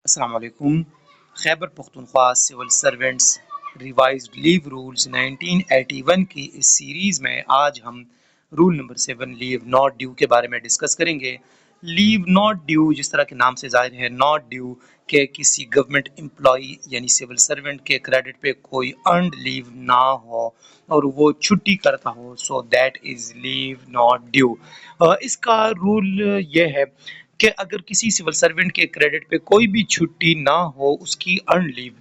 السلام علیکم۔ Khyber Pakhtunkhwa civil servants revised leave rules 1981 کی اس سیریز میں آج ہم rule number 7 leave not due کے بارے میں ڈسکس کریں گے۔ لیو ناٹ ڈیو جس طرح کے نام سے ظاہر ہے، ناٹ ڈیو کہ کسی گورنمنٹ امپلائی یعنی سول سرونٹ کے کریڈٹ پہ کوئی ارنڈ لیو نہ ہو اور وہ چھٹی کرتا ہو، so that is leave not due. اس کا رول یہ ہے کہ اگر کسی سول سرونٹ کے کریڈٹ پہ کوئی بھی چھٹی نہ ہو اس کی ارن لیو،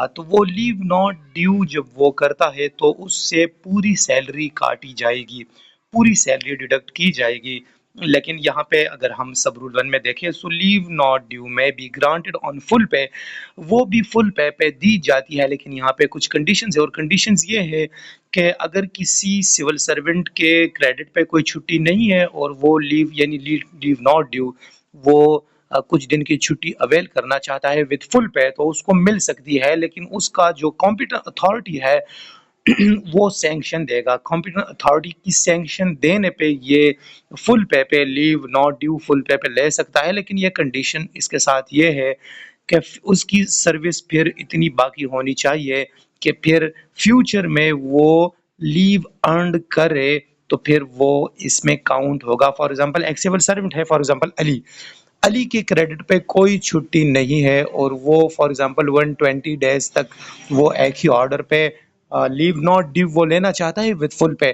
تو وہ لیو ناٹ ڈیو جب وہ کرتا ہے تو اس سے پوری سیلری کاٹی جائے گی، پوری سیلری ڈیڈکٹ کی جائے گی۔ لیکن یہاں پہ اگر ہم سب رول 1 میں دیکھیں، سو لیو ناٹ ڈیو میں بھی گرانٹڈ آن فل پے، وہ بھی فل پے دی جاتی ہے، لیکن یہاں پہ کچھ کنڈیشنز ہیں، اور کنڈیشنز یہ ہے کہ اگر کسی سول سرونٹ کے کریڈٹ پہ کوئی چھٹی نہیں ہے اور وہ لیو یعنی لیو ناٹ ڈیو وہ کچھ دن کی چھٹی اویل کرنا چاہتا ہے وتھ فل پے، تو اس کو مل سکتی ہے، لیکن اس کا جو کمپیٹنٹ اتھارٹی ہے وہ سینکشن دے گا۔ کمپیٹنٹ اتھارٹی کی سینکشن دینے پہ یہ فل پے پہ لیو ناٹ ڈیو فل پے پہ لے سکتا ہے، لیکن یہ کنڈیشن اس کے ساتھ یہ ہے کہ اس کی سروس پھر اتنی باقی ہونی چاہیے کہ پھر فیوچر میں وہ لیو ارنڈ کرے تو پھر وہ اس میں کاؤنٹ ہوگا۔ فار ایگزامپل ایک سول سرونٹ ہے، فار ایگزامپل علی کے کریڈٹ پہ کوئی چھٹی نہیں ہے اور وہ فار ایگزامپل 120 ڈیز تک وہ ایک ہی آرڈر پہ لیو ناٹ ڈیو وہ لینا چاہتا ہے وتھ فل پے،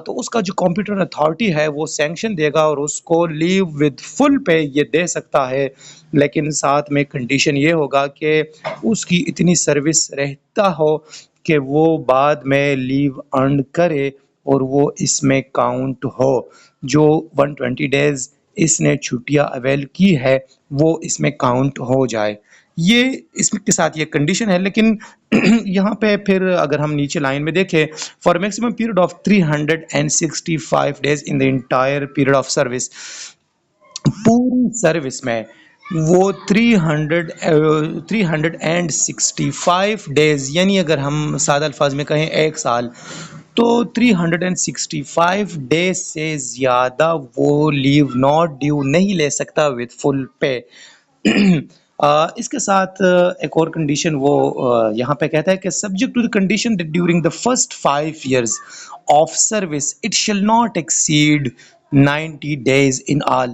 تو اس کا جو کمپیوٹر اتھارٹی ہے وہ سینکشن دے گا اور اس کو لیو وتھ فل پے یہ دے سکتا ہے، لیکن ساتھ میں کنڈیشن یہ ہوگا کہ اس کی اتنی سروس رہتا ہو کہ وہ بعد میں لیو ارن کرے اور وہ اس میں کاؤنٹ ہو، جو 120 ڈیز اس نے چھٹیاں اویل کی ہے وہ اس میں کاؤنٹ ہو جائے۔ یہ اس کے ساتھ یہ کنڈیشن ہے، لیکن یہاں پہ پھر اگر ہم نیچے لائن میں دیکھیں، for maximum period of 365 days in the entire period of service, پوری سروس میں وہ 365 ڈیز، یعنی اگر ہم سادہ الفاظ میں کہیں ایک سال، تو 365 ڈیز سے زیادہ وہ لیو ناٹ ڈیو نہیں لے سکتا وتھ فل پے۔ اس کے ساتھ ایک اور کنڈیشن وہ یہاں پہ کہتا ہے کہ subject to the condition that during the first 5 years of service it shall not exceed 90 days in all.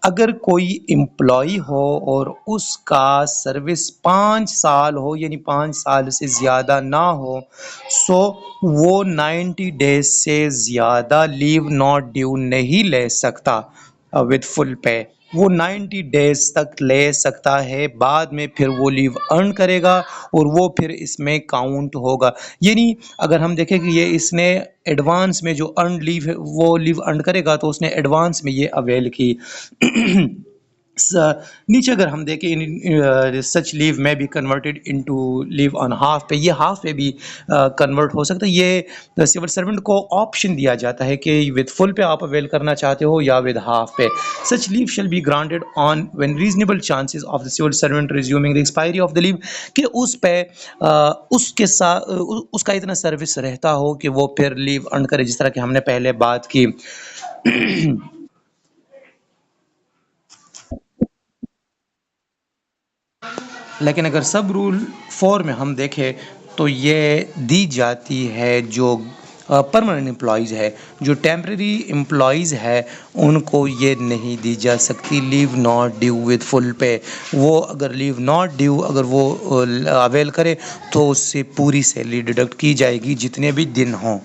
اگر کوئی امپلائی ہو اور اس کا سروس 5 سال ہو، یعنی 5 سال سے زیادہ نہ ہو، سو وہ 90 ڈیز سے زیادہ لیو ناٹ ڈیو نہیں لے سکتا وتھ فل پے۔ وہ 90 ڈیز تک لے سکتا ہے، بعد میں پھر وہ لیو ارن کرے گا اور وہ پھر اس میں کاؤنٹ ہوگا۔ یعنی اگر ہم دیکھیں کہ یہ اس نے ایڈوانس میں جو ارن لیو ہے وہ لیو ارن کرے گا تو اس نے ایڈوانس میں یہ اویل کی۔ نیچے اگر ہم دیکھیں، سچ لیو میں بھی کنورٹڈ انٹو لیو آن ہاف پہ، یہ ہاف پہ بھی کنورٹ ہو سکتا ہے۔ یہ سول سرونٹ کو آپشن دیا جاتا ہے کہ وتھ فل پہ آپ اویل کرنا چاہتے ہو یا ود ہاف پہ۔ Such leave shall be granted on when reasonable chances of the civil servant resuming the expiry of the leave, کہ اس پہ اس کے ساتھ اس کا اتنا سروس رہتا ہو کہ وہ پھر لیو ارن کرے، جس طرح کہ ہم نے پہلے بات کی۔ لیکن اگر سب رول 4 میں ہم دیکھیں تو یہ دی جاتی ہے جو پرماننٹ امپلائیز ہے، جو ٹیمپریری امپلائیز ہے ان کو یہ نہیں دی جا سکتی leave not due with full pay. وہ اگر لیو ناٹ ڈیو اگر وہ اویل کرے تو اس سے پوری سیلری ڈیڈکٹ کی جائے گی جتنے بھی دن ہوں۔